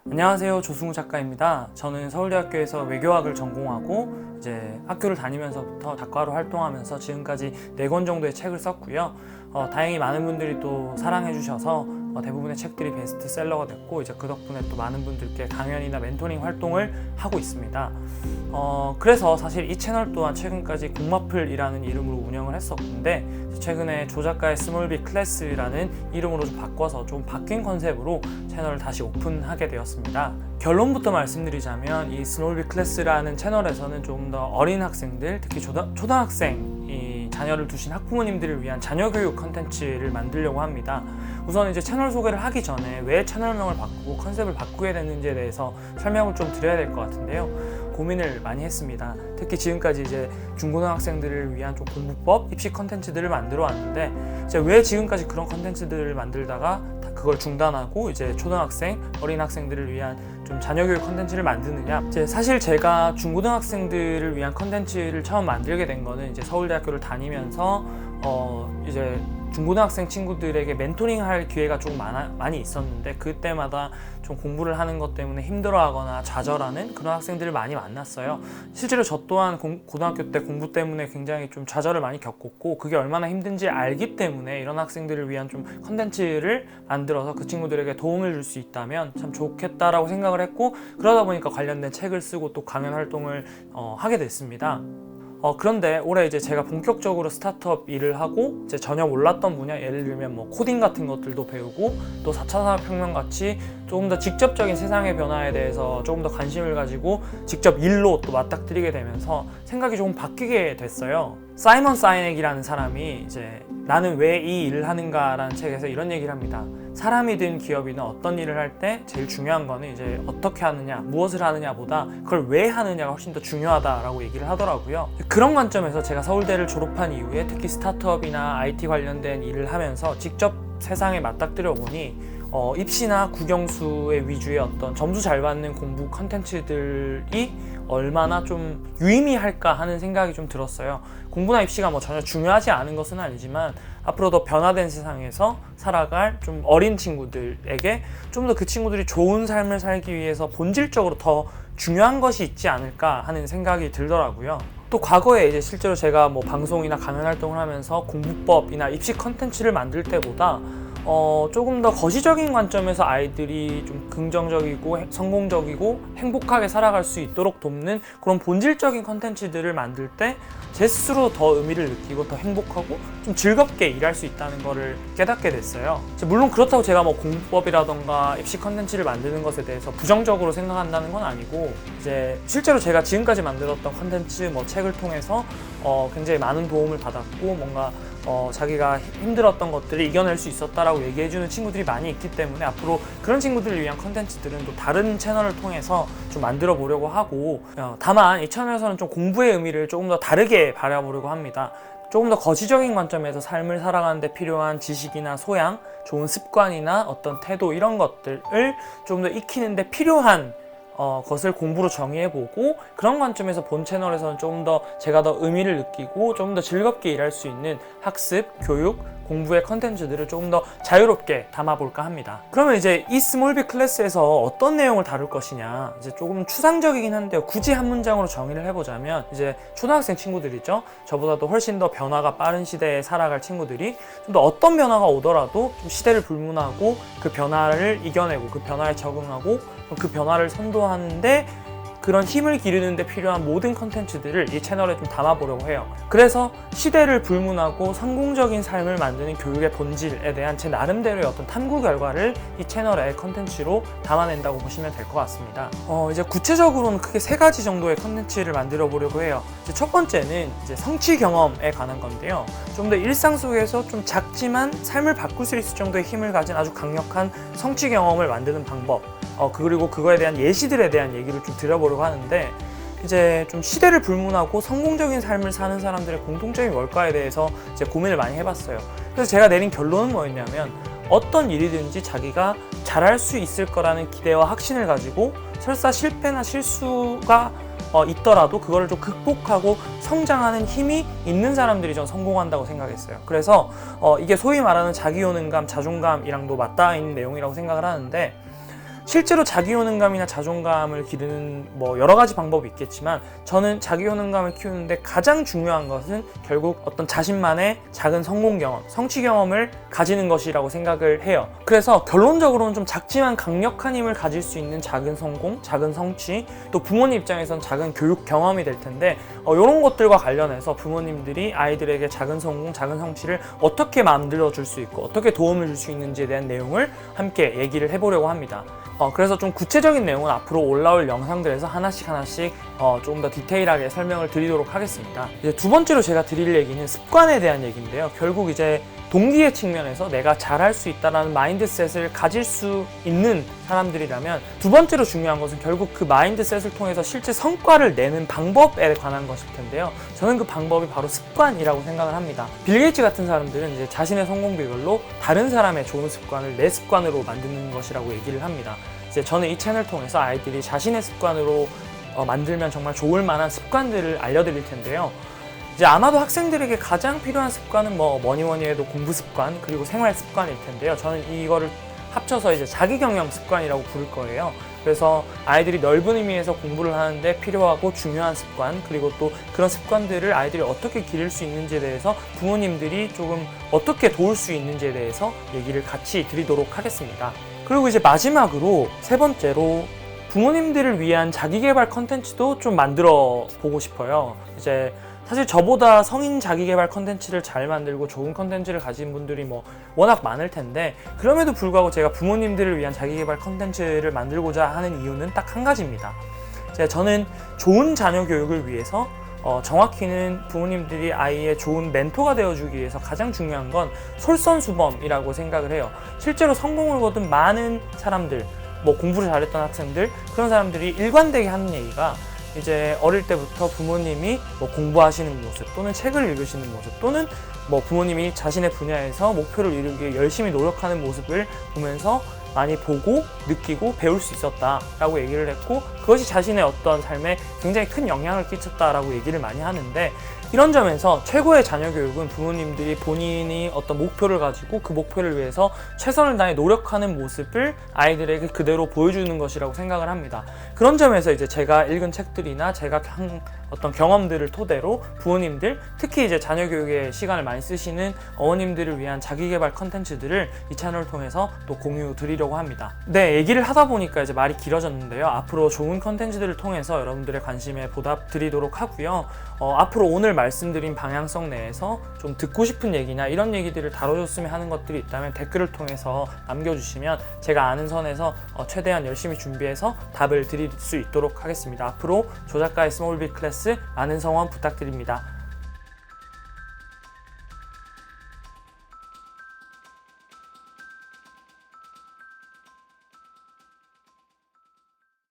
안녕하세요, 조승우 작가입니다. 저는 서울대학교에서 외교학을 전공하고 이제 학교를 다니면서부터 작가로 활동하면서 지금까지 4권 정도의 책을 썼고요. 다행히 많은 분들이 또 사랑해 주셔서 대부분의 책들이 베스트셀러가 됐고, 이제 그 덕분에 또 많은 분들께 강연이나 멘토링 활동을 하고 있습니다. 그래서 사실 이 채널 또한 최근까지 공마플이라는 이름으로 운영을 했었는데, 최근에 조 작가의 스몰빅 클래스라는 이름으로 좀 바꿔서 좀 바뀐 컨셉으로 채널을 다시 오픈하게 되었습니다. 결론부터 말씀드리자면 이 스몰빅 클래스라는 채널에서는 좀 더 어린 학생들, 특히 초등학생 자녀를 두신 학부모님들을 위한 자녀 교육 컨텐츠를 만들려고 합니다. 우선 이제 채널 소개를 하기 전에 왜 채널명을 바꾸고 컨셉을 바꾸게 됐는지에 대해서 설명을 좀 드려야 될 것 같은데요. 고민을 많이 했습니다. 특히 지금까지 이제 중고등학생들을 위한 좀 공부법, 입시 컨텐츠들을 만들어 왔는데, 이제 왜 지금까지 그런 컨텐츠들을 만들다가 그걸 중단하고 이제 초등학생, 어린 학생들을 위한 좀 자녀교육 컨텐츠를 만드느냐. 이제 사실 제가 중고등학생들을 위한 컨텐츠를 처음 만들게 된 거는 이제 서울대학교를 다니면서 이제 중고등학생 친구들에게 멘토링 할 기회가 조금 많이 있었는데, 그때마다 좀 공부를 하는 것 때문에 힘들어하거나 좌절하는 그런 학생들을 많이 만났어요. 실제로 저 또한 고등학교 때 공부 때문에 굉장히 좀 좌절을 많이 겪었고, 그게 얼마나 힘든지 알기 때문에 이런 학생들을 위한 좀 컨텐츠를 만들어서 그 친구들에게 도움을 줄 수 있다면 참 좋겠다라고 생각을 했고, 그러다 보니까 관련된 책을 쓰고 또 강연 활동을 하게 됐습니다. 그런데 올해 이제 제가 본격적으로 스타트업 일을 하고 이제 전혀 몰랐던 분야, 예를 들면 뭐 코딩 같은 것들도 배우고, 또 4차 산업혁명 같이 조금 더 직접적인 세상의 변화에 대해서 조금 더 관심을 가지고 직접 일로 또 맞닥뜨리게 되면서 생각이 조금 바뀌게 됐어요. 사이먼 사이넥이라는 사람이 이제 나는 왜 이 일을 하는가라는 책에서 이런 얘기를 합니다. 사람이든 기업이든 어떤 일을 할 때 제일 중요한 거는 이제 어떻게 하느냐, 무엇을 하느냐보다 그걸 왜 하느냐가 훨씬 더 중요하다라고 얘기를 하더라고요. 그런 관점에서 제가 서울대를 졸업한 이후에 특히 스타트업이나 IT 관련된 일을 하면서 직접 세상에 맞닥뜨려 보니 입시나 국영수의 위주의 어떤 점수 잘 받는 공부 컨텐츠들이 얼마나 좀 유의미할까 하는 생각이 좀 들었어요. 공부나 입시가 뭐 전혀 중요하지 않은 것은 아니지만 앞으로 더 변화된 세상에서 살아갈 좀 어린 친구들에게 좀 더 그 친구들이 좋은 삶을 살기 위해서 본질적으로 더 중요한 것이 있지 않을까 하는 생각이 들더라고요. 또 과거에 이제 실제로 제가 뭐 방송이나 강연 활동을 하면서 공부법이나 입시 컨텐츠를 만들 때보다 조금 더 거시적인 관점에서 아이들이 좀 긍정적이고 성공적이고 행복하게 살아갈 수 있도록 돕는 그런 본질적인 컨텐츠들을 만들 때 제 스스로 더 의미를 느끼고 더 행복하고 좀 즐겁게 일할 수 있다는 거를 깨닫게 됐어요. 물론 그렇다고 제가 뭐 공부법이라던가 입시 컨텐츠를 만드는 것에 대해서 부정적으로 생각한다는 건 아니고, 이제 실제로 제가 지금까지 만들었던 컨텐츠 뭐 책을 통해서 굉장히 많은 도움을 받았고, 뭔가 자기가 힘들었던 것들을 이겨낼 수 있었다라고 얘기해주는 친구들이 많이 있기 때문에 앞으로 그런 친구들을 위한 컨텐츠들은 또 다른 채널을 통해서 좀 만들어 보려고 하고, 다만 이 채널에서는 좀 공부의 의미를 조금 더 다르게 바라보려고 합니다. 조금 더 거시적인 관점에서 삶을 살아가는 데 필요한 지식이나 소양, 좋은 습관이나 어떤 태도, 이런 것들을 좀 더 익히는 데 필요한 것을 공부로 정의해보고, 그런 관점에서 본 채널에서는 좀 더 제가 더 의미를 느끼고 좀 더 즐겁게 일할 수 있는 학습, 교육, 공부의 컨텐츠들을 조금 더 자유롭게 담아볼까 합니다. 그러면 이제 이 스몰빅 클래스에서 어떤 내용을 다룰 것이냐, 이제 조금 추상적이긴 한데요. 굳이 한 문장으로 정의를 해보자면 이제 초등학생 친구들이죠. 저보다도 훨씬 더 변화가 빠른 시대에 살아갈 친구들이 좀 더 어떤 변화가 오더라도 좀 시대를 불문하고 그 변화를 이겨내고 그 변화에 적응하고 그 변화를 선도하는데 그런 힘을 기르는 데 필요한 모든 컨텐츠들을 이 채널에 좀 담아보려고 해요. 그래서 시대를 불문하고 성공적인 삶을 만드는 교육의 본질에 대한 제 나름대로의 어떤 탐구 결과를 이 채널의 컨텐츠로 담아낸다고 보시면 될 것 같습니다. 이제 구체적으로는 크게 3가지 정도의 컨텐츠를 만들어 보려고 해요. 이제 첫 번째는 이제 성취 경험에 관한 건데요. 좀 더 일상 속에서 좀 작지만 삶을 바꿀 수 있을 정도의 힘을 가진 아주 강력한 성취 경험을 만드는 방법, 그리고 그거에 대한 예시들에 대한 얘기를 좀 드려보려고 하는데, 이제 좀 시대를 불문하고 성공적인 삶을 사는 사람들의 공통점이 뭘까에 대해서 이제 고민을 많이 해봤어요. 그래서 제가 내린 결론은 뭐였냐면, 어떤 일이든지 자기가 잘할 수 있을 거라는 기대와 확신을 가지고 설사 실패나 실수가 있더라도 그거를 좀 극복하고 성장하는 힘이 있는 사람들이 전 성공한다고 생각했어요. 그래서 이게 소위 말하는 자기효능감, 자존감이랑도 맞닿아 있는 내용이라고 생각을 하는데, 실제로 자기 효능감이나 자존감을 기르는 여러 가지 방법이 있겠지만 저는 자기 효능감을 키우는데 가장 중요한 것은 결국 어떤 자신만의 작은 성공 경험, 성취 경험을 가지는 것이라고 생각을 해요. 그래서 결론적으로는 좀 작지만 강력한 힘을 가질 수 있는 작은 성공, 작은 성취, 또 부모님 입장에선 작은 교육 경험이 될 텐데 이런 것들과 관련해서 부모님들이 아이들에게 작은 성공, 작은 성취를 어떻게 만들어 줄 수 있고 어떻게 도움을 줄 수 있는지에 대한 내용을 함께 얘기를 해보려고 합니다. 그래서 좀 구체적인 내용은 앞으로 올라올 영상들에서 하나씩 조금 더 디테일하게 설명을 드리도록 하겠습니다. 이제 두 번째로 제가 드릴 얘기는 습관에 대한 얘기인데요. 결국 이제 동기의 측면에서 내가 잘할 수 있다는 마인드셋을 가질 수 있는 사람들이라면 두 번째로 중요한 것은 결국 그 마인드셋을 통해서 실제 성과를 내는 방법에 관한 것일 텐데요. 저는 그 방법이 바로 습관이라고 생각을 합니다. 빌 게이츠 같은 사람들은 이제 자신의 성공 비결로 다른 사람의 좋은 습관을 내 습관으로 만드는 것이라고 얘기를 합니다. 이제 저는 이 채널 통해서 아이들이 자신의 습관으로 만들면 정말 좋을 만한 습관들을 알려드릴 텐데요. 이제 아마도 학생들에게 가장 필요한 습관은 뭐니 해도 공부 습관 그리고 생활 습관일 텐데요. 저는 이거를 합쳐서 이제 자기 경영 습관이라고 부를 거예요. 그래서 아이들이 넓은 의미에서 공부를 하는데 필요하고 중요한 습관 그리고 또 그런 습관들을 아이들이 어떻게 기를 수 있는지에 대해서 부모님들이 조금 어떻게 도울 수 있는지에 대해서 얘기를 같이 드리도록 하겠습니다. 그리고 이제 마지막으로 세 번째로 부모님들을 위한 자기개발 컨텐츠도 좀 만들어 보고 싶어요. 이제 사실 저보다 성인 자기개발 컨텐츠를 잘 만들고 좋은 컨텐츠를 가진 분들이 워낙 많을 텐데 그럼에도 불구하고 제가 부모님들을 위한 자기개발 컨텐츠를 만들고자 하는 이유는 딱 한 가지입니다. 저는 좋은 자녀 교육을 위해서 정확히는 부모님들이 아이의 좋은 멘토가 되어주기 위해서 가장 중요한 건 솔선수범이라고 생각을 해요. 실제로 성공을 거둔 많은 사람들, 공부를 잘했던 학생들, 그런 사람들이 일관되게 하는 얘기가 이제 어릴 때부터 부모님이 공부하시는 모습 또는 책을 읽으시는 모습 또는 부모님이 자신의 분야에서 목표를 이루기 위해 열심히 노력하는 모습을 보면서 많이 보고 느끼고 배울 수 있었다라고 얘기를 했고 그것이 자신의 어떤 삶에 굉장히 큰 영향을 끼쳤다라고 얘기를 많이 하는데 이런 점에서 최고의 자녀 교육은 부모님들이 본인이 어떤 목표를 가지고 그 목표를 위해서 최선을 다해 노력하는 모습을 아이들에게 그대로 보여주는 것이라고 생각을 합니다. 그런 점에서 이제 제가 읽은 책들이나 제가 한 어떤 경험들을 토대로 부모님들, 특히 이제 자녀 교육에 시간을 많이 쓰시는 어머님들을 위한 자기개발 컨텐츠들을 이 채널을 통해서 또 공유 드리려고 합니다. 네, 얘기를 하다 보니까 이제 말이 길어졌는데요. 앞으로 좋은 컨텐츠들을 통해서 여러분들의 관심에 보답 드리도록 하고요. 앞으로 오늘 말씀드린 방향성 내에서 좀 듣고 싶은 얘기나 이런 얘기들을 다뤄줬으면 하는 것들이 있다면 댓글을 통해서 남겨주시면 제가 아는 선에서 최대한 열심히 준비해서 답을 드릴 수 있도록 하겠습니다. 앞으로 조작가의 스몰 빅 클래스 많은 성원 부탁드립니다.